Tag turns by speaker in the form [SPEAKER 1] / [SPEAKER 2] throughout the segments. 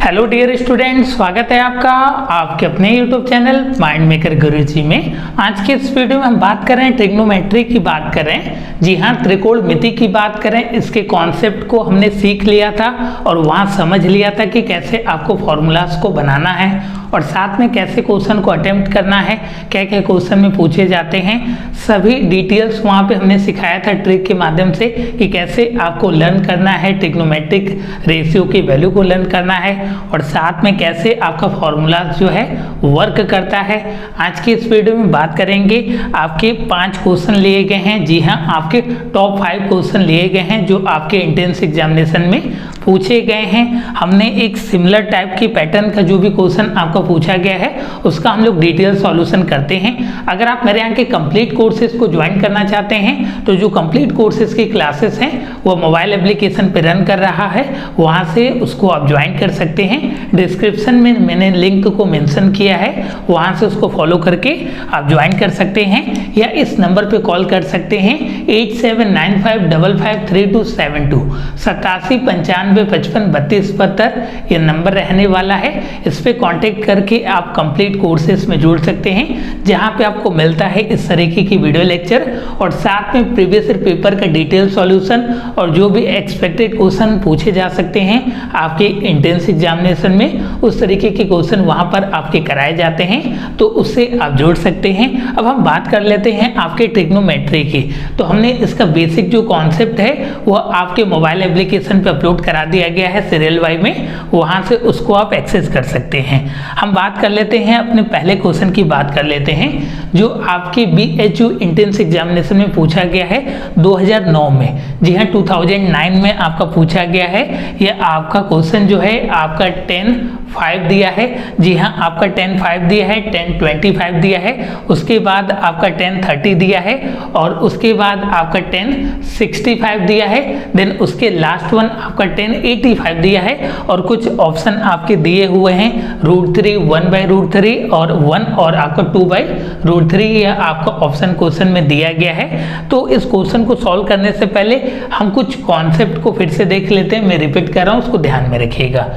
[SPEAKER 1] Hello dear student, स्वागत है आपका आपके अपने यूट्यूब चैनल माइंड मेकर गुरुजी में। आज के इस वीडियो में हम बात कर रहे हैं ट्रिग्नोमेट्री की बात कर रहे हैं। जी हाँ, त्रिकोणमिति की बात करें। इसके कॉन्सेप्ट को हमने सीख लिया था और वहाँ समझ लिया था कि कैसे आपको फॉर्मूलाज को बनाना है और साथ में कैसे क्वेश्चन को अटेम्प्ट करना है, क्या क्या क्वेश्चन में पूछे जाते हैं, सभी डिटेल्स वहाँ पे हमने सिखाया था ट्रिक के माध्यम से कि कैसे आपको लर्न करना है, ट्रिग्नोमेट्रिक रेशियो की वैल्यू को लर्न करना है और साथ में कैसे आपका फॉर्मूला जो है वर्क करता है। आज की इस वीडियो में बात करेंगे। आपके 5 क्वेश्चन लिए गए हैं। जी हाँ, आपके टॉप 5 क्वेश्चन लिए गए हैं जो आपके एंट्रेंस एग्जामिनेशन में पूछे गए हैं। हमने एक सिमिलर टाइप की पैटर्न का जो भी क्वेश्चन आपको पूछा गया है उसका हम लोग डिटेल सॉल्यूशन करते हैं। अगर आप मेरे यहाँ के कंप्लीट कोर्सेज को ज्वाइन करना चाहते हैं तो जो कंप्लीट कोर्सेज की क्लासेस हैं वो मोबाइल एप्लीकेशन पे रन कर रहा है, वहाँ से उसको आप ज्वाइन कर सकते हैं। डिस्क्रिप्शन में मैंने लिंक को मेंशन किया है, वहाँ से उसको फॉलो करके आप ज्वाइन कर सकते हैं या इस नंबर पे कॉल कर सकते हैं 8795553272 8795553272 ये नंबर रहने वाला है। इस पे कांटेक्ट करके आप कंप्लीट कोर्सेज में जुड़ सकते हैं जहां पे आपको मिलता है इस तरीके की वीडियो लेक्चर और साथ में प्रीवियस ईयर पेपर का डिटेल सॉल्यूशन और जो भी एक्सपेक्टेड क्वेश्चन पूछे जा सकते हैं आपके एंट्रेंस एग्जामिनेशन में, उस तरीके के क्वेश्चन वहां पर आपके कराए जाते हैं, तो उससे आप जुड़ सकते हैं। अब हम बात कर लेते हैं आपके ट्रिग्नोमेट्री की। तो हमने इसका बेसिक जो कॉन्सेप्ट है वो आपके मोबाइल एप्लीकेशन पे अपलोड करा दिया गया है सीरियल वाई में, वहां से उसको आप एक्सेस कर सकते हैं। हम बात कर लेते हैं अपने पहले क्वेश्चन की बात कर लेते हैं जो आपके BHU एंट्रेंस एग्जामिनेशन में पूछा गया है 2009 में। जी हाँ, 2009 में आपका पूछा गया है। यह आपका क्वेश्चन जो है आपका 10-5 दिया है। जी हाँ, आपका 10-5 दिया है, 10-25 दिया है, उसके बाद आपका 10-30 दिया है और उसके बाद आपका 10-65 दिया है। देन उसके लास्ट वन आपका 10-85 दिया है और कुछ ऑप्शन आपके दिए हुए हैं √3, 1/√3 और 1 और आपका 2/√3 यह आपका ऑप्शन क्वेश्चन में दिया गया है। तो इस क्वेश्चन को सॉल्व करने से पहले हम कुछ कॉन्सेप्ट को फिर से देख लेते हैं। मैं रिपीट कर रहा हूँ, उसको ध्यान में रखिएगा,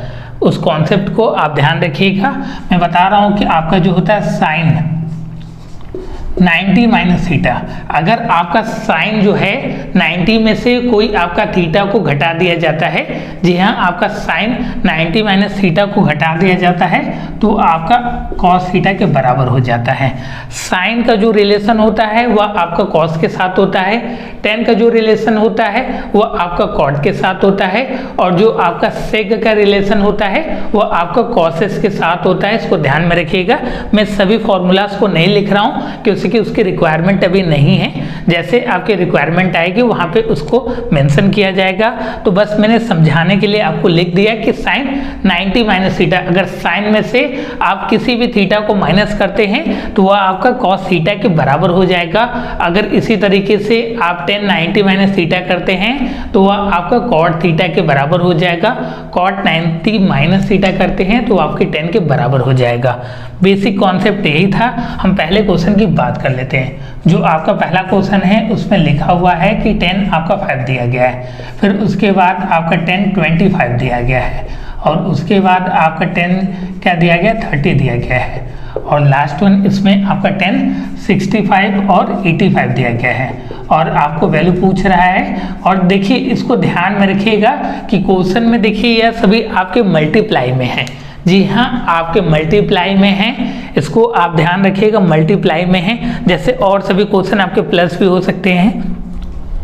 [SPEAKER 1] उस कॉन्सेप्ट को आप ध्यान रखिएगा। मैं बता रहा हूँ कि आपका जो होता है साइन 90 माइनस थीटा, अगर आपका साइन जो है 90 में से कोई आपका थीटा को घटा दिया जाता है, जी हाँ, आपका साइन 90 माइनस थीटा को घटा दिया जाता है तो आपका कॉस थीटा के बराबर हो जाता है। साइन का जो रिलेशन होता है वह आपका कॉस के साथ होता है, टेन का जो रिलेशन होता है वह आपका कॉट के साथ होता है और जो आपका सेक का रिलेशन होता है वह आपका कॉसेस के साथ होता है। इसको ध्यान में रखिएगा। मैं सभी फॉर्मूलाज को नहीं लिख रहा हूँ क्योंकि उसकी रिक्वायरमेंट अभी नहीं है, जैसे आपकी रिक्वायरमेंट आएगी वहाँ पे उसको मेंशन किया जाएगा। तो बस मैंने समझाने के लिए आपको लिख दिया कि साइन 90 माइनस थीटा, अगर साइन में से आप किसी भी थीटा को माइनस करते हैं तो वह आपका कॉस थीटा के बराबर हो जाएगा। अगर इसी तरीके से आप 10-90 माइनस थीटा करते हैं तो वह आपका कॉट थीटा के बराबर हो जाएगा। कॉट 90 माइनस थीटा करते हैं तो आपके 10 के बराबर हो जाएगा। बेसिक कॉन्सेप्ट यही था। हम पहले क्वेश्चन की बात कर लेते हैं। जो आपका पहला क्वेश्चन है उसमें लिखा हुआ है कि 10 आपका 5 दिया गया है, फिर उसके बाद आपका 10-25 दिया गया है और उसके बाद आपका 10 क्या दिया गया, 30 दिया गया है और लास्ट वन इसमें आपका 10-65 और 85 दिया गया है और आपको वैल्यू पूछ रहा है। और देखिए इसको ध्यान में रखिएगा कि क्वेश्चन में देखिए यह सभी आपके मल्टीप्लाई में है। जी हाँ, आपके मल्टीप्लाई में है, इसको आप ध्यान रखिएगा, मल्टीप्लाई में है। जैसे और सभी क्वेश्चन आपके प्लस भी हो सकते हैं,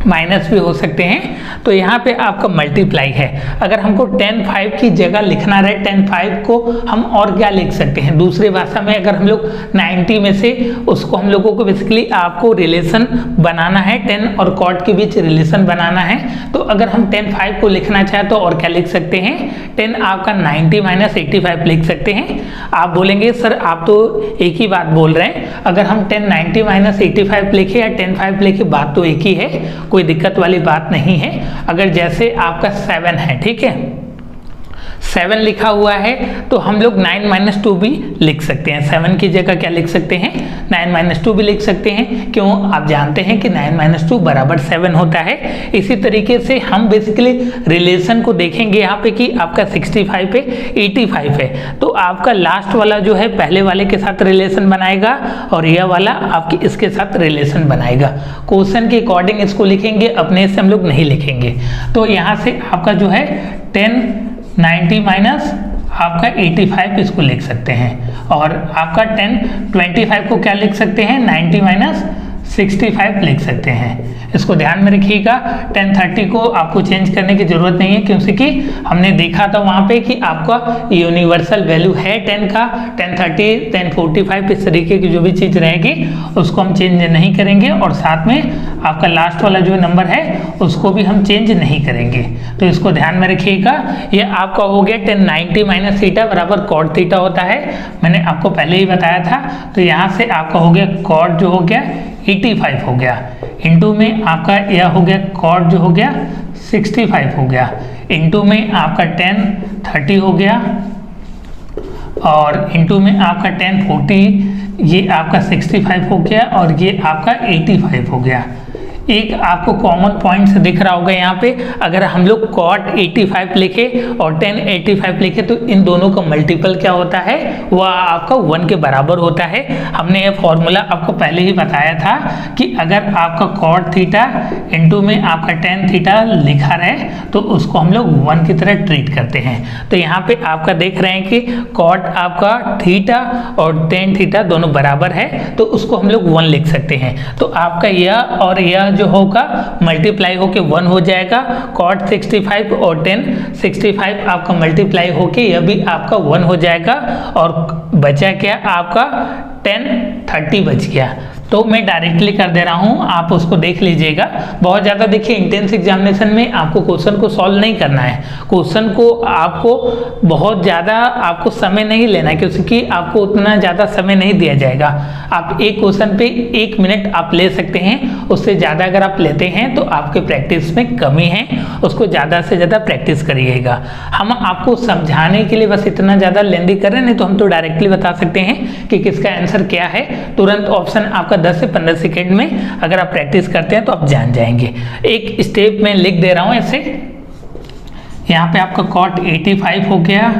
[SPEAKER 1] माइनस भी हो सकते हैं, तो यहाँ पे आपका मल्टीप्लाई है। अगर हमको 10-5 की जगह लिखना रहे, 10-5 को हम और क्या लिख सकते हैं दूसरी भाषा में, अगर हम लोग 90 में से उसको हम लोगों को बेसिकली आपको रिलेशन बनाना है, 10 और कॉट के बीच रिलेशन बनाना है। तो अगर हम 10-5 को लिखना चाहें तो और क्या लिख सकते हैं, 10 आपका 90 माइनस 85 लिख सकते हैं। आप बोलेंगे सर आप तो एक ही बात बोल रहे हैं, अगर हम 10-90 माइनस 85 लिखे या 10-5 लिखे बात तो एक ही है, कोई दिक्कत वाली बात नहीं है। अगर जैसे आपका 7 है, ठीक है, 7 लिखा हुआ है तो हम लोग 9 माइनस 2 भी लिख सकते हैं। 7 की जगह क्या लिख सकते हैं, 9 माइनस 2 भी लिख सकते हैं। क्यों, आप जानते हैं कि 9 माइनस 2 बराबर 7 होता है। इसी तरीके से हम बेसिकली रिलेशन को देखेंगे यहाँ पे कि आपका 65 पे 85 है, तो आपका लास्ट वाला जो है पहले वाले के साथ रिलेशन बनाएगा और यह वाला आपकी इसके साथ रिलेशन बनाएगा। क्वेश्चन के अकॉर्डिंग इसको लिखेंगे, अपने से हम लोग नहीं लिखेंगे। तो यहाँ से आपका जो है 1090 माइनस आपका 85 इसको लिख सकते हैं, और आपका 1025 को क्या लिख सकते हैं, 90 माइनस 65 लिख सकते हैं। इसको ध्यान में रखिएगा। 1030 को आपको चेंज करने की जरूरत नहीं है, क्योंकि हमने देखा था वहाँ पे कि आपका यूनिवर्सल वैल्यू है 10 का। 1030, 1045 इस तरीके की जो भी चीज़ रहेगी उसको हम चेंज नहीं करेंगे, और साथ में आपका लास्ट वाला जो नंबर है उसको भी हम चेंज नहीं करेंगे। तो इसको ध्यान में रखिएगा। ये आपका हो गया 1090 माइनस थीटा बराबर कॉट थीटा होता है, मैंने आपको पहले ही बताया था। तो यहाँ से आपका हो गया कॉट जो हो गया 85 हो गया, इंटू में आपका यह हो गया कॉट जो हो गया 65 हो गया, इंटू में आपका 1030 हो गया, और इंटू में आपका 1040, ये आपका 65 हो गया, और ये आपका 85 हो गया। एक आपको कॉमन पॉइंट दिख रहा होगा यहाँ पे, अगर हम लोग कॉट 85 लिखे और 1085 लिखे तो इन दोनों का मल्टीपल क्या होता है, वह आपका 1 के बराबर होता है। हमने ये फॉर्मूला आपको पहले ही बताया था कि अगर आपका कॉट थीटा इंटू में आपका 10 थीटा लिखा रहे तो उसको हम लोग 1 की तरह ट्रीट करते हैं। तो यहाँ पे आपका देख रहे हैं कि कॉट आपका थीटा और 10 थीटा दोनों बराबर है, तो उसको हम लोग 1 लिख सकते हैं। तो आपका यह और यह जो होगा मल्टीप्लाई होके 1 हो जाएगा। कॉट 65 और 1065 आपका मल्टीप्लाई होके यह भी आपका 1 हो जाएगा, और बचा क्या आपका 1030 बच गया। तो मैं डायरेक्टली कर दे रहा हूं, आप उसको देख लीजिएगा। बहुत ज़्यादा देखिए इंटेंस एग्जामिनेशन में आपको क्वेश्चन को सॉल्व नहीं करना है, क्वेश्चन को आपको बहुत ज़्यादा आपको समय नहीं लेना है, क्योंकि आपको उतना ज़्यादा समय नहीं दिया जाएगा। आप एक क्वेश्चन पे 1 मिनट आप ले सकते हैं, उससे ज़्यादा अगर आप लेते हैं तो आपके प्रैक्टिस में कमी है, उसको ज़्यादा से ज़्यादा प्रैक्टिस करिएगा। हम आपको समझाने के लिए बस इतना ज़्यादा लेंदी कर रहे हैं, नहीं तो हम तो डायरेक्टली बता सकते हैं कि किसका आंसर क्या है। तुरंत ऑप्शन आपका 10 से 15 सेकेंड में अगर आप प्रैक्टिस करते हैं तो आप जान जाएंगे। एक स्टेप में लिख दे रहा हूं ऐसे, यहाँ पे आपका कॉट 85 हो गया,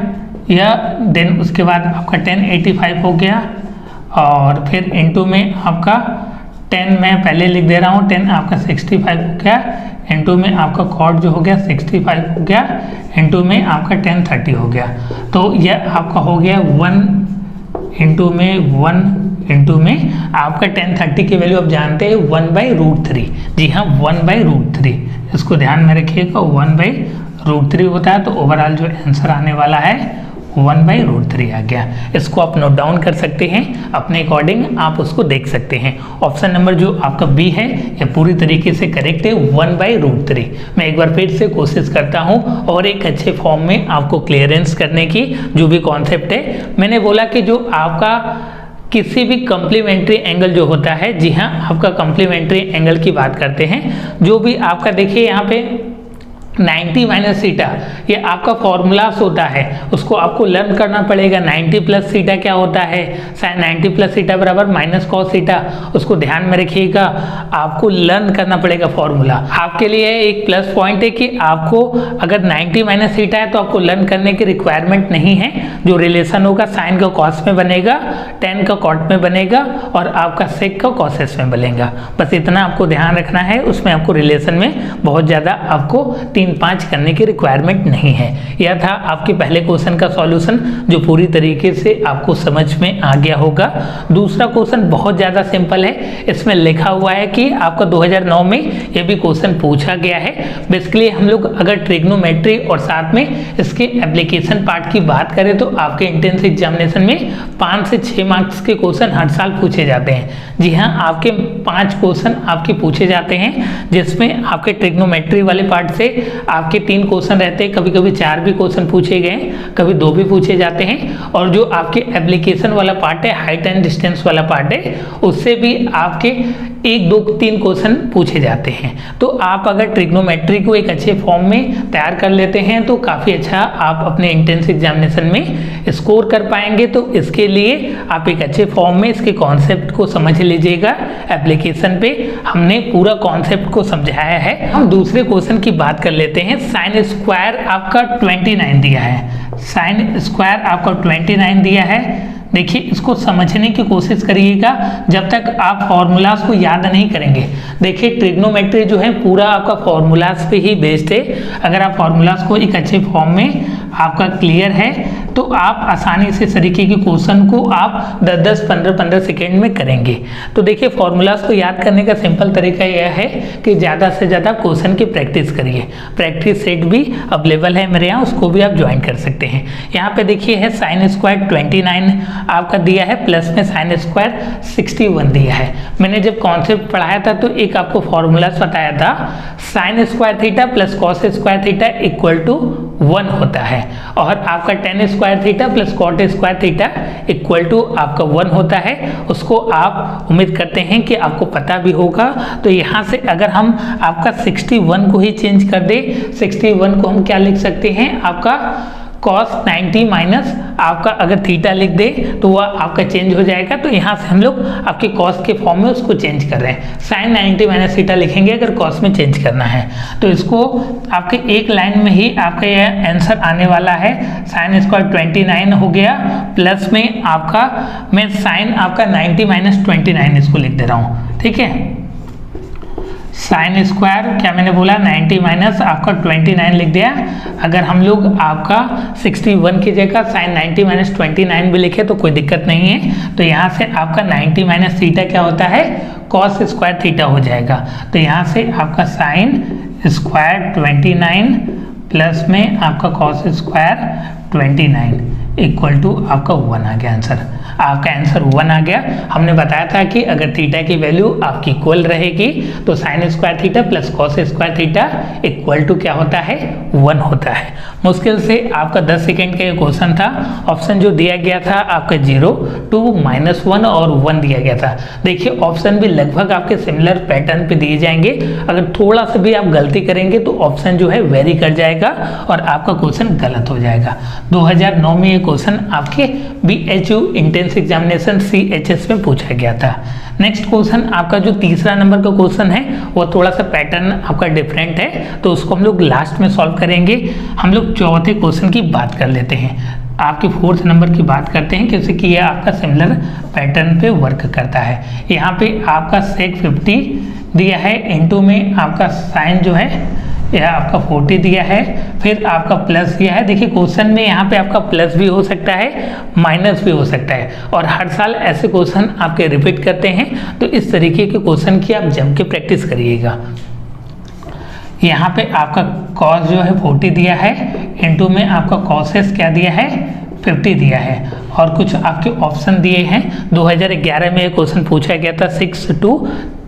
[SPEAKER 1] या देन उसके बाद आपका 1085 हो गया, और फिर इनटू में आपका 10 मैं पहले लिख दे रहा हूँ, 10 आपका 65 हो गया, इनटू में आपका कॉट जो हो गया 65 हो गया, इनटू में आपका 1030 हो गया। तो यह आपका हो गया 1 इंटू में 1 इंटू में आपका 1030 की वैल्यू आप जानते हैं 1/√3। जी हाँ, 1/√3, इसको ध्यान में रखिएगा। 1/√3 होता है, तो ओवरऑल जो आंसर आने वाला है 1/√3 आ गया। इसको आप नोट डाउन कर सकते हैं, अपने अकॉर्डिंग आप उसको देख सकते हैं। ऑप्शन नंबर जो आपका बी है ये पूरी तरीके से करेक्ट है, 1/√3। मैं एक बार फिर से कोशिश करता हूं और एक अच्छे फॉर्म में आपको क्लियरेंस करने की जो भी कॉन्सेप्ट है। मैंने बोला कि जो आपका किसी भी कम्प्लीमेंट्री एंगल जो होता है, जी हाँ आपका कम्प्लीमेंट्री एंगल की बात करते हैं, जो भी आपका देखिए यहाँ पे 90 माइनस थीटा ये आपका फॉर्मूलास होता है, उसको आपको लर्न करना पड़ेगा। 90 प्लस थीटा क्या होता है, साइन 90 प्लस थीटा बराबर माइनस कॉस थीटा, उसको ध्यान में रखिएगा। आपको लर्न करना पड़ेगा फॉर्मूला। आपके लिए एक प्लस पॉइंट है कि आपको अगर 90 माइनस थीटा है तो आपको लर्न करने की रिक्वायरमेंट नहीं है। जो रिलेशन होगा साइन का कॉस में बनेगा, टेन का कॉट में बनेगा, और आपका सेक का कॉसेस में बनेगा। बस इतना आपको ध्यान रखना है, उसमें आपको रिलेशन में बहुत ज़्यादा आपको 3-5 करने की रिक्वायरमेंट नहीं है। यह था आपके पहले क्वेश्चन का सॉल्यूशन, जो पूरी तरीके से आपको समझ में आ गया होगा। दूसरा क्वेश्चन बहुत ज़्यादा सिंपल है, इसमें लिखा हुआ है कि आपका 2009 में यह भी क्वेश्चन पूछा गया है। बेसिकली हम लोग अगर ट्रिग्नोमेट्री और साथ में इसके एप्लीकेशन पार्ट की बात करें तो आपके एंट्रेंस एग्जामिनेशन में 5 से 6 मार्क्स के क्वेश्चन हर साल पूछे जाते हैं। जी हाँ, आपके 5 क्वेश्चन आपके पूछे जाते हैं, जिसमें आपके ट्रिग्नोमेट्री वाले पार्ट से आपके 3 क्वेश्चन रहते हैं, कभी कभी 4 भी क्वेश्चन पूछे गए, कभी 2 भी पूछे जाते हैं। और जो आपके एप्लीकेशन वाला पार्ट है, हाइट एंड डिस्टेंस वाला पार्ट है, उससे भी आपके 1 2 3 क्वेश्चन पूछे जाते हैं। तो आप अगर ट्रिग्नोमेट्री को एक अच्छे फॉर्म में तैयार कर लेते हैं तो काफ़ी अच्छा आप अपने एंट्रेंस एग्जामिनेशन में स्कोर कर पाएंगे। तो इसके लिए आप एक अच्छे फॉर्म में इसके कॉन्सेप्ट को समझ लीजिएगा। एप्लीकेशन पे हमने पूरा कॉन्सेप्ट को समझाया है। हम दूसरे क्वेश्चन की बात कर लेते हैं। साइन स्क्वायर आपका 29 दिया है, साइन स्क्वायर आपका 29 दिया है। देखिए इसको समझने की कोशिश करिएगा जब तक आप फॉर्मूलाज को याद नहीं करेंगे। देखिए ट्रिग्नोमेट्री जो है पूरा आपका फॉर्मूलाज पे ही बेस्ड है। अगर आप फॉर्मूलाज को एक अच्छे फॉर्म में आपका क्लियर है तो आप आसानी से इस तरीके के क्वेश्चन को आप 10-10 15-15 सेकेंड में करेंगे। तो देखिए फॉर्मूलाज को याद करने का सिंपल तरीका यह है कि ज़्यादा से ज़्यादा क्वेश्चन की प्रैक्टिस करिए। प्रैक्टिस सेट भी अवेलेबल है मेरे यहाँ, उसको भी आप ज्वाइन कर सकते हैं। यहाँ पे देखिए है साइन स्क्वायर 29 आपका दिया है, प्लस में साइन स्क्वायर 61 दिया है। मैंने जब कॉन्सेप्ट पढ़ाया था तो एक आपको फॉर्मूलाज बताया था, sine square theta plus cos square theta equal to 1 होता है, और आपका tan square theta plus cot square theta equal to आपका 1 होता है। उसको आप उम्मीद करते हैं कि आपको पता भी होगा। तो यहाँ से अगर हम आपका 61 को ही चेंज कर दे, 61 को हम क्या लिख सकते हैं, आपका cos 90 माइनस आपका अगर थीटा लिख दे तो वह आपका चेंज हो जाएगा। तो यहाँ से हम लोग आपके cos के फॉर्म में उसको चेंज कर रहे हैं। साइन 90 माइनस थीटा लिखेंगे अगर cos में चेंज करना है। तो इसको आपके एक लाइन में ही आपका यह आंसर आने वाला है। साइन स्क्वायर 29 हो गया, प्लस में आपका मैं साइन आपका 90 माइनस 29 इसको लिख दे रहा हूँ, ठीक है। साइन स्क्वायर क्या मैंने बोला 90 माइनस आपका 29 लिख दिया। अगर हम लोग आपका 61 की जगह साइन 90 माइनस 29 भी लिखे तो कोई दिक्कत नहीं है। तो यहाँ से आपका 90 माइनस थीटा क्या होता है, कॉस स्क्वायर थीटा हो जाएगा। तो यहाँ से आपका साइन स्क्वायर 29 प्लस में आपका कॉस स्क्वायर 29 इक्वल टू आपका 1 आ गया आंसर। आपका आंसर 1 आ गया। हमने बताया था कि अगर थीटा की वैल्यू आपकी इक्वल रहेगी तो sine square theta plus cos square theta equal to क्या होता है, 1 होता है। मुश्किल से आपका 10 सेकेंड का ये क्वेश्चन था। ऑप्शन जो दिया गया था आपका 0, 2, -1 और 1 दिया गया था। देखिए ऑप्शन भी लगभग आपके सिमिलर पैटर्न पे दिए जाएंगे। अगर थोड़ा सा भी आप गलती करेंगे तो ऑप्शन जो है वेरी कर जाएगा और आपका क्वेश्चन गलत हो जाएगा। 2009 में ये क्वेश्चन आपके BHU इंटेंस एग्जामिनेशन CHS में पूछा गया था। नेक्स्ट क्वेश्चन आपका जो तीसरा नंबर का क्वेश्चन है वो थोड़ा सा पैटर्न आपका डिफरेंट है, तो उसको हम लोग लास्ट में सॉल्व करेंगे। हम लोग चौथे क्वेश्चन की बात कर लेते हैं। आपके 4th नंबर की बात करते हैं क्योंकि कि यह आपका सिमिलर पैटर्न पे वर्क करता है। यहाँ पे आपका सेक 50 दिया है, इनटू में आपका साइन जो है यह आपका 40 दिया है, फिर आपका प्लस दिया है। देखिए क्वेश्चन में यहाँ पे आपका प्लस भी हो सकता है, माइनस भी हो सकता है, और हर साल ऐसे क्वेश्चन आपके रिपीट करते हैं। तो इस तरीके के क्वेश्चन की आप जम के प्रैक्टिस करिएगा। यहाँ पे आपका कॉस जो है 40 दिया है, इनटू में आपका कॉसेस क्या दिया है, 50 दिया है, और कुछ आपके ऑप्शन दिए हैं। 2011 में एक क्वेश्चन पूछा गया था 6 to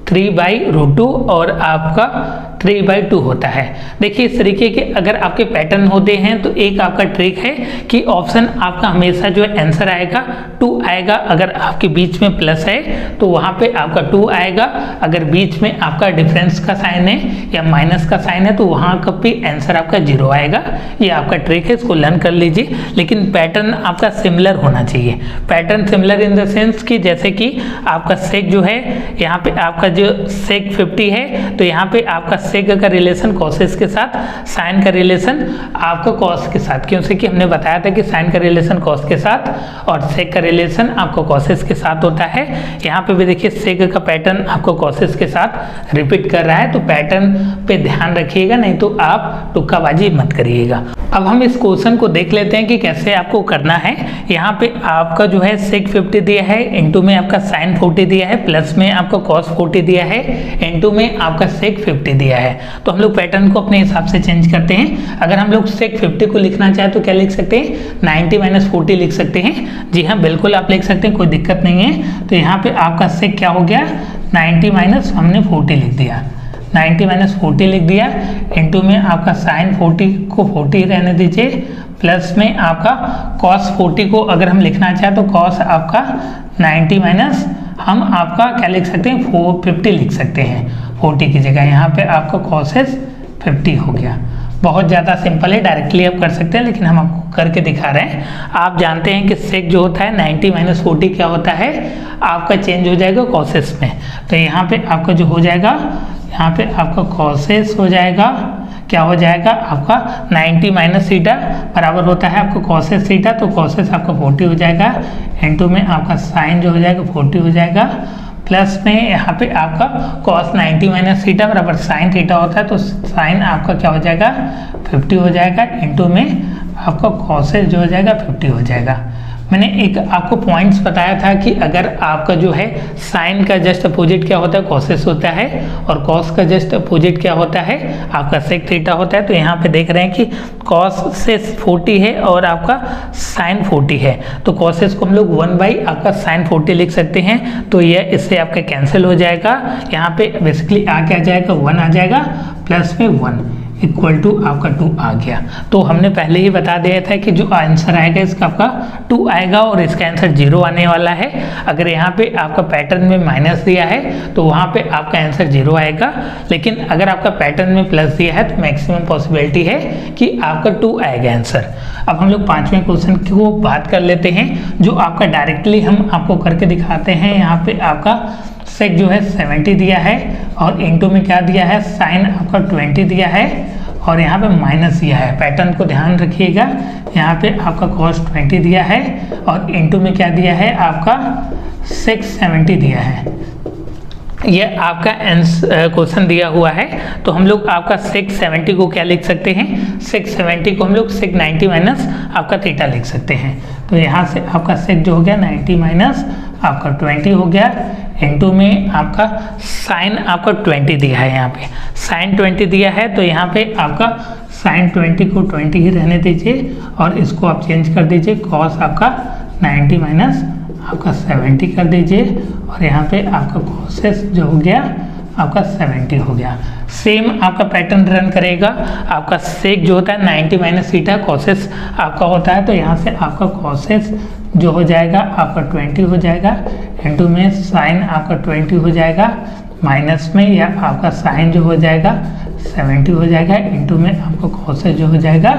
[SPEAKER 1] 3/√2 और आपका 3/2 होता है। देखिए इस तरीके के अगर आपके पैटर्न होते हैं तो एक आपका ट्रिक है कि ऑप्शन आपका हमेशा जो है आंसर आएगा 2 आएगा। अगर आपके बीच में प्लस है तो वहाँ पे आपका 2 आएगा, अगर बीच में आपका डिफरेंस का साइन है या माइनस का साइन है तो वहाँ का भी आंसर आपका 0 आएगा। ये आपका ट्रिक है, इसको लर्न कर लीजिए। लेकिन पैटर्न आपका सिमिलर होना चाहिए। Pattern similar in the sense कि जैसे कि आपका सेक जो है यहाँ पे आपका जो सेक 50 है तो यहाँ पे आपका सेक का रिलेशन कॉसेस के साथ, साइन का रिलेशन आपका कॉस के साथ, क्योंकि कि हमने बताया था कि साइन का रिलेशन कॉस के साथ और सेक का रिलेशन आपको कॉसेस के साथ होता है। यहाँ पे भी देखिए सेक का पैटर्न आपको कॉसेस के साथ रिपीट कर रहा है, तो पैटर्न पे ध्यान रखिएगा, नहीं तो आप तुक्काबाजी मत करिएगा। अब हम इस क्वेश्चन को देख लेते हैं कि कैसे आपको करना है। यहाँ पे आपका जो है सेक 50 दिया है, इनटू में आपका साइन 40 दिया है, प्लस में आपका कॉस 40 दिया है, इनटू में आपका सेक 50 दिया है। तो हम लोग पैटर्न को अपने हिसाब से चेंज करते हैं। अगर हम लोग सेक 50 को लिखना चाहे तो क्या लिख सकते हैं, 90 - 40 लिख सकते हैं। जी हाँ बिल्कुल आप लिख सकते हैं, कोई दिक्कत नहीं है। तो यहाँ पे आपका सेक क्या हो गया, 90 - हमने 40 लिख दिया, 90 - 40 लिख दिया, इनटू में आपका साइन 40 को 40 रहने दीजिए, प्लस में आपका कॉस 40 को अगर हम लिखना चाहें तो कॉस आपका 90 - हम आपका क्या लिख सकते हैं 450 लिख सकते हैं, 40 की जगह यहाँ पे आपका कॉसेस 50 हो गया। बहुत ज़्यादा सिंपल है, डायरेक्टली आप कर सकते हैं, लेकिन हम आपको करके दिखा रहे हैं। आप जानते हैं कि सेक जो होता है 90 माइनस 40 क्या होता है, आपका चेंज हो जाएगा कॉसेस में। तो यहाँ पे आपका जो हो जाएगा, यहाँ पे आपका कॉसेस हो जाएगा, क्या हो जाएगा आपका 90 माइनस थीटा बराबर होता है आपका कॉसेस थीटा, तो कॉसेस आपका 40 हो जाएगा, इनटू में आपका साइन जो हो जाएगा 40 हो जाएगा, प्लस में यहाँ पे आपका कॉस 90 माइनस थीटा बराबर साइन थीटा होता है, तो साइन आपका क्या हो जाएगा 50 हो जाएगा, इनटू में आपका कॉसेस जो हो जाएगा 50 हो जाएगा। मैंने एक आपको पॉइंट्स बताया था कि अगर आपका जो है साइन का जस्ट अपोजिट क्या होता है कॉसेस होता है, और कॉस का जस्ट अपोजिट क्या होता है आपका सेक थीटा होता है। तो यहाँ पे देख रहे हैं कि कॉस से 40 है और आपका साइन 40 है, तो कॉसेस को हम लोग 1 बाई आपका साइन 40 लिख सकते हैं। तो यह इससे आपका कैंसिल हो जाएगा, यहाँ पे बेसिकली आ क्या जाएगा 1 आ जाएगा, प्लस में 1 इक्वल टू आपका 2 आ गया। तो हमने पहले ही बता दिया था कि जो आंसर आएगा इसका आपका 2 आएगा और इसका आंसर 0 आने वाला है। अगर यहाँ पे आपका पैटर्न में माइनस दिया है तो वहाँ पे आपका आंसर 0 आएगा, लेकिन अगर आपका पैटर्न में प्लस दिया है तो मैक्सिमम पॉसिबिलिटी है कि आपका 2 आएगा आंसर। अब हम लोग 5वें क्वेश्चन को बात कर लेते हैं, जो आपका डायरेक्टली हम आपको करके दिखाते हैं। यहाँ पे आपका सेक जो है 70 दिया है और इनटू में क्या दिया है साइन आपका 20 दिया है और यहाँ पे माइनस दिया है। पैटर्न को ध्यान रखिएगा, यहाँ पे आपका कॉस 20 दिया है और इनटू में क्या दिया है आपका सेक 70 दिया है। यह आपका क्वेश्चन दिया हुआ है, तो हम लोग आपका सेक 70 को क्या लिख सकते हैं, सेक 70 को हम लोग सेक 90 माइनस आपका थीटा लिख सकते हैं। तो यहाँ से आपका सेक जो हो गया 90 माइनस आपका 20 हो गया, इनटू में आपका साइन आपका 20 दिया है, यहाँ पे साइन 20 दिया है, तो यहाँ पे आपका साइन 20 को 20 ही रहने दीजिए और इसको आप चेंज कर दीजिए, कॉस आपका 90 माइनस आपका 70 कर दीजिए और यहाँ पे आपका कॉसेस जो हो गया आपका 70 हो गया। सेम आपका पैटर्न रन करेगा, आपका सेक जो होता है 90 माइनस थीटा कॉसेस आपका होता है, तो यहाँ से आपका कॉसेस जो हो जाएगा आपका 20 हो जाएगा, इनटू में साइन आपका 20 हो जाएगा, माइनस में या आपका साइन जो हो जाएगा 70 हो जाएगा, इनटू में आपका कॉसेस जो हो जाएगा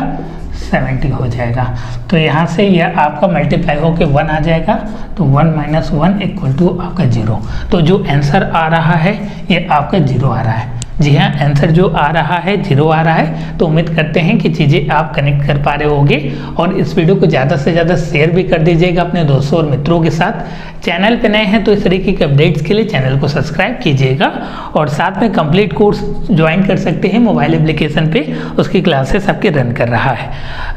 [SPEAKER 1] 70 हो जाएगा। तो यहाँ से यह आपका मल्टीप्लाई होकर 1 आ जाएगा, तो 1 माइनस 1 इक्वल टू आपका 0। तो जो आंसर आ रहा है ये आपका 0 आ रहा है। जी हाँ, आंसर जो आ रहा है 0 आ रहा है। तो उम्मीद करते हैं कि चीज़ें आप कनेक्ट कर पा रहे होंगे और इस वीडियो को ज़्यादा से ज़्यादा शेयर भी कर दीजिएगा अपने दोस्तों और मित्रों के साथ। चैनल पे नए हैं तो इस तरीके के अपडेट्स के लिए चैनल को सब्सक्राइब कीजिएगा और साथ में कंप्लीट कोर्स ज्वाइन कर सकते हैं मोबाइल एप्लीकेशन पे, उसकी क्लासेस आपके रन कर रहा है।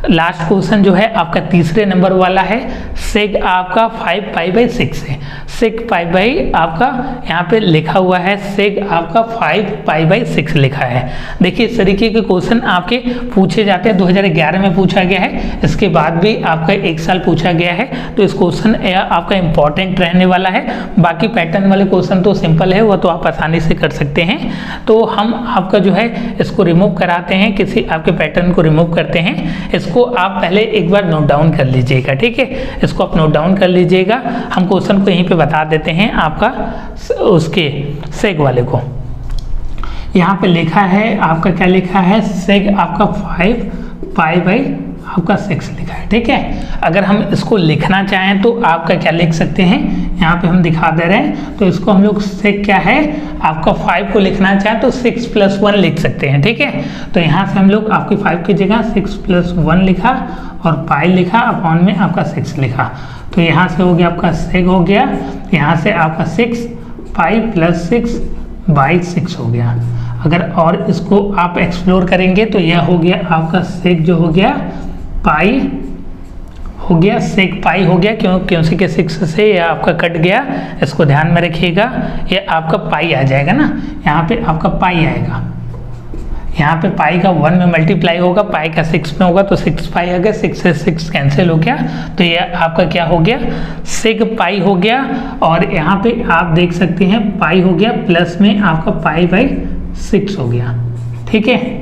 [SPEAKER 1] लास्ट क्वेश्चन जो है आपका तीसरे नंबर वाला है, सेक आपका 5 पाई बाई 6 है। सेक पाई बाई आपका यहाँ पे लिखा हुआ है, सेक आपका 5 पाई बाई 6 लिखा है। देखिए इस तरीके के क्वेश्चन आपके पूछे जाते हैं, 2011 में पूछा गया है, इसके बाद भी आपका 1 साल पूछा गया है, तो इस क्वेश्चन आपका इंपॉर्टेंट रहने वाला है। बाकी पैटर्न वाले क्वेश्चन तो सिंपल है, वो तो आप आसानी से कर सकते हैं। तो हम आपका जो है इसको रिमूव कराते हैं, किसी आपके पैटर्न को रिमूव करते हैं। इसको आप पहले एक बार नोट डाउन कर लीजिएगा, ठीक है, इसको आप नोट डाउन कर लीजिएगा। हम क्वेश्चन को यहीं पे बता देते हैं आपका उसके सेक वाले को। यहाँ पे लिखा है आपका क्या लिखा है, सेक आपका 5 पाई बाई आपका 6 लिखा है, ठीक है। अगर हम इसको लिखना चाहें तो आपका क्या लिख सकते हैं, यहाँ पे हम दिखा दे रहे हैं। तो इसको हम लोग सेक क्या है आपका 5 को लिखना चाहें तो 6 + 1 लिख सकते हैं, ठीक है। तो यहाँ से हम लोग आपकी 5 की जगह 6 + 1 लिखा और पाई लिखा, अपॉन में आपका 6 लिखा। तो यहाँ से हो गया आपका सेक हो गया, यहाँ से आपका 6 पाई + 6 बाई 6 हो गया। अगर और इसको आप एक्सप्लोर करेंगे तो यह हो गया आपका सेक जो हो गया पाई हो गया, सेक पाई हो गया, क्योंकि के 6 से यह आपका कट गया, इसको ध्यान में रखिएगा। ये आपका पाई आ जाएगा ना, यहाँ पे आपका पाई आएगा, यहाँ पे पाई का 1 में मल्टीप्लाई होगा, पाई का 6 में होगा, तो 6 पाई आ गया, 6 से 6 कैंसिल हो गया, तो यह आपका क्या हो गया सेक पाई हो गया। और यहाँ पे आप देख सकते हैं पाई हो गया, प्लस में आपका पाई बाई 6 हो गया, ठीक है,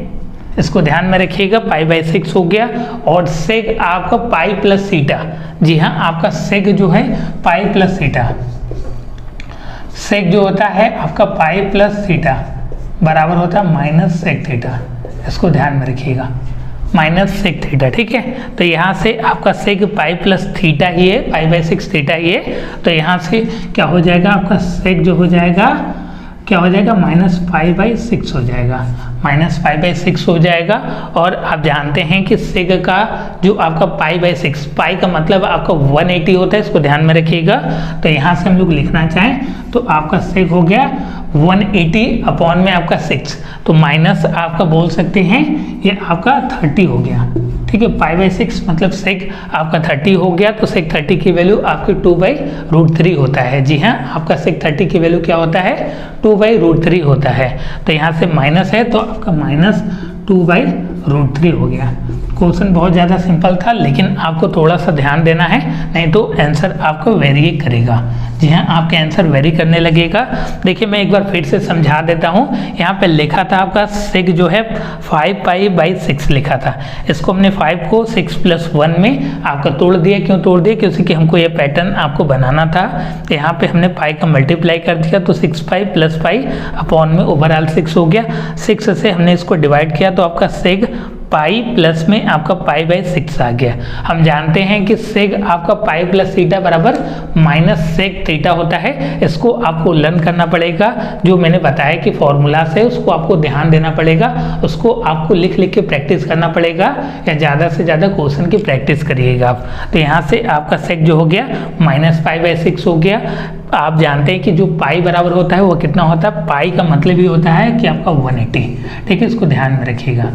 [SPEAKER 1] इसको ध्यान में रखिएगा। पाई बाई 6 हो गया और सेक आपका पाई + थीटा। जी हाँ, आपका सेक जो है पाई + थीटा, सेक जो होता है आपका पाई प्लस थीटा बराबर होता है माइनस सेक थीटा, इसको ध्यान में रखिएगा, माइनस सेक थीटा, ठीक है। तो यहाँ से आपका सेक पाई प्लस थीटा ही है, पाई बाई 6 थीटा ही है, तो यहाँ से क्या हो जाएगा आपका सेक जो हो जाएगा क्या हो जाएगा माइनस पाई बाई 6 हो जाएगा, माइनस पाई बाई 6 हो जाएगा। और आप जानते हैं कि सेक का जो आपका पाई बाई 6, पाई का मतलब आपका 180 होता है, इसको ध्यान में रखिएगा। तो यहाँ से हम लोग लिखना चाहें तो आपका सेक हो गया 180 अपॉन में आपका 6, तो माइनस आपका बोल सकते हैं ये आपका 30 हो गया, ठीक है। पाई बाई 6 मतलब सेक आपका 30 हो गया, तो सेक 30 की वैल्यू आपकी 2/√3 होता है। जी हाँ, आपका सेक 30 की वैल्यू क्या होता है 2/√3 होता है। तो यहाँ से माइनस है तो आपका माइनस 2/√3 हो गया। क्वेश्चन बहुत ज़्यादा सिंपल था, लेकिन आपको थोड़ा सा ध्यान देना है, नहीं तो आंसर आपको वेरी करेगा। जी हाँ, आपके आंसर वेरी करने लगेगा। देखिए मैं एक बार फिर से समझा देता हूँ। यहाँ पे लिखा था आपका सेक जो है 5 पाई बाई 6 लिखा था, इसको हमने 5 को 6 + 1 में आपका तोड़ दिया। क्यों तोड़ दिया? क्योंकि हमको ये पैटर्न आपको बनाना था। तो यहाँ पे हमने पाई का मल्टीप्लाई कर दिया, तो 6 पाई प्लस पाई अपॉन में ओवरऑल 6 हो गया। 6 से हमने इसको डिवाइड किया तो आपका सेक पाई प्लस में आपका पाई बाई 6 आ गया। हम जानते हैं कि सेक आपका पाई प्लस थीटा बराबर माइनस सेक थीटा होता है। इसको आपको लर्न करना पड़ेगा, जो मैंने बताया कि फॉर्मूला से उसको आपको ध्यान देना पड़ेगा, उसको आपको लिख लिख के प्रैक्टिस करना पड़ेगा, या ज़्यादा से ज़्यादा क्वेश्चन की प्रैक्टिस करिएगा आप। तो यहाँ से आपका सेक जो हो गया माइनस पाई बाई 6 हो गया। आप जानते हैं कि जो पाई बराबर होता है वो कितना होता है, पाई का मतलब ही होता है कि आपका 180, ठीक है, इसको ध्यान में रखिएगा।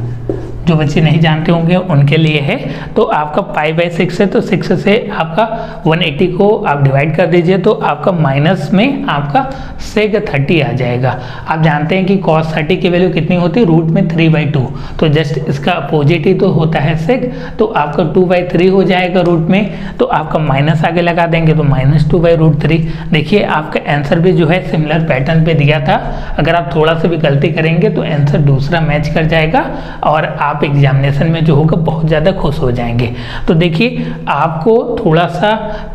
[SPEAKER 1] जो बच्चे नहीं जानते होंगे उनके लिए है। तो आपका पाई बाई 6 है, तो 6 से आपका 180 को आप डिवाइड कर दीजिए, तो आपका माइनस में आपका सेक 30 आ जाएगा। आप जानते हैं कि cos 30 की वैल्यू कितनी होती है, रूट में 3/2, तो जस्ट इसका अपोजिट ही तो होता है सेक, तो आपका 2/3 हो जाएगा रूट में, तो आपका माइनस आगे लगा देंगे तो माइनस 2/√3। देखिए आपका आंसर भी जो है सिमिलर पैटर्न पे दिया था। अगर आप थोड़ा सा भी गलती करेंगे तो आंसर दूसरा मैच कर जाएगा और आप एग्जामिनेशन में जो होगा बहुत ज़्यादा खुश हो जाएंगे। तो देखिए आपको थोड़ा सा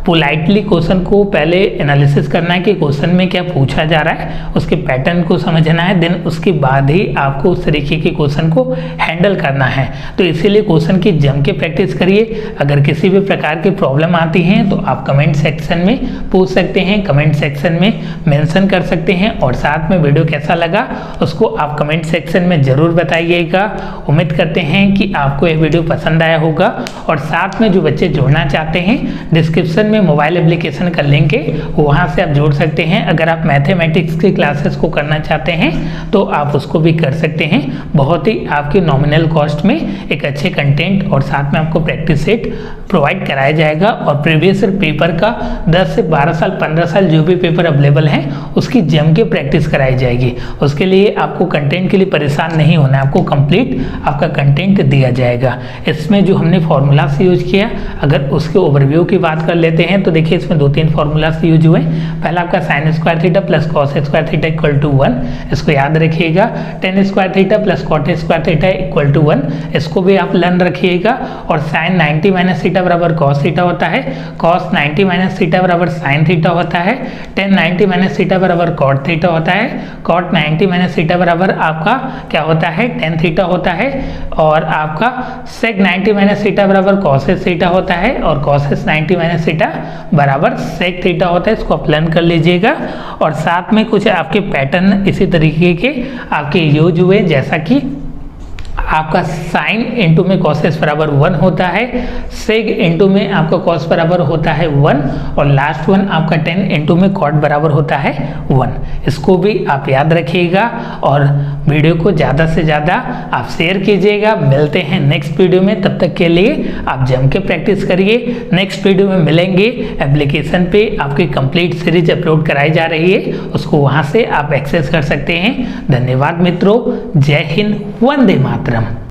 [SPEAKER 1] पोलाइटली क्वेश्चन को पहले एनालिसिस करना है कि क्वेश्चन में क्या पूछा जा रहा है, उसके पैटर्न को समझना है, देन उसके बाद ही आपको उस तरीके के क्वेश्चन को हैंडल करना है। तो इसीलिए क्वेश्चन की जम के प्रैक्टिस करिए। अगर किसी भी प्रकार की प्रॉब्लम आती है तो आप कमेंट सेक्शन में पूछ सकते हैं, कमेंट सेक्शन में मेंशन कर सकते हैं, और साथ में वीडियो कैसा लगा उसको आप कमेंट सेक्शन में ज़रूर बताइएगा। उम्मीद करते हैं कि आपको यह वीडियो पसंद आया होगा। और साथ में जो बच्चे जुड़ना चाहते हैं, डिस्क्रिप्शन में मोबाइल एप्लीकेशन का लिंक है, वहां से आप जुड़ सकते हैं। अगर आप मैथमेटिक्स की क्लासेस को करना चाहते हैं तो आप उसको भी कर सकते हैं। बहुत ही आपकी नॉमिनल कॉस्ट में एक अच्छे कंटेंट और साथ में आपको प्रैक्टिस सेट प्रोवाइड कराया जाएगा। और प्रीवियस पेपर का 10 से 12 साल 15 साल जो भी पेपर अवेलेबल हैं उसकी जम के प्रैक्टिस कराई जाएगी। उसके लिए आपको कंटेंट के लिए परेशान नहीं होना है, आपको कंप्लीट आपका कंटेंट दिया जाएगा। इसमें जो हमने फॉर्मूला से यूज किया, अगर उसके ओवरव्यू की बात कर लेते हैं तो देखिए इसमें 2-3 फॉर्मूला से यूज हुए। पहला आपका sin square theta plus cos square theta equal to 1, इसको याद रखिएगा। tan square theta plus cot square theta equal to 1, इसको भी आप लर्न रखिएगा। और sin 90 माइनस थीटा बराबर cos थीटा होता है, cos 90 माइनस थीटा बराबर sin थीटा होता है, tan 90 माइनस थीटा बराबर cot थीटा होता है, cot 90 माइनस थीटा बराबर आपका क्या होता है tan थीटा होता है, और आपका sec 90 माइनस थीटा बराबर cos थीटा होता है, और cos 90 माइनस थीटा बराबर sec थीटा होता है। इसको आप लर्न कर लीजिएगा। और साथ में कुछ आपके पैटर्न इसी तरीके के आपके यूज हुए, जैसा कि आपका साइन इंटू में कॉसेस बराबर 1 होता है, सेग इंटू में आपका कॉस बराबर होता है 1, और लास्ट वन आपका tan इंटू में कॉट बराबर होता है 1। इसको भी आप याद रखिएगा और वीडियो को ज़्यादा से ज़्यादा आप शेयर कीजिएगा। मिलते हैं नेक्स्ट वीडियो में, तब तक के लिए आप जम के प्रैक्टिस करिए। नेक्स्ट वीडियो में मिलेंगे, एप्लीकेशन पे आपकी कंप्लीट सीरीज अपलोड कराई जा रही है, उसको वहाँ से आप एक्सेस कर सकते हैं। धन्यवाद मित्रों, जय हिंद, वंदे मातरम।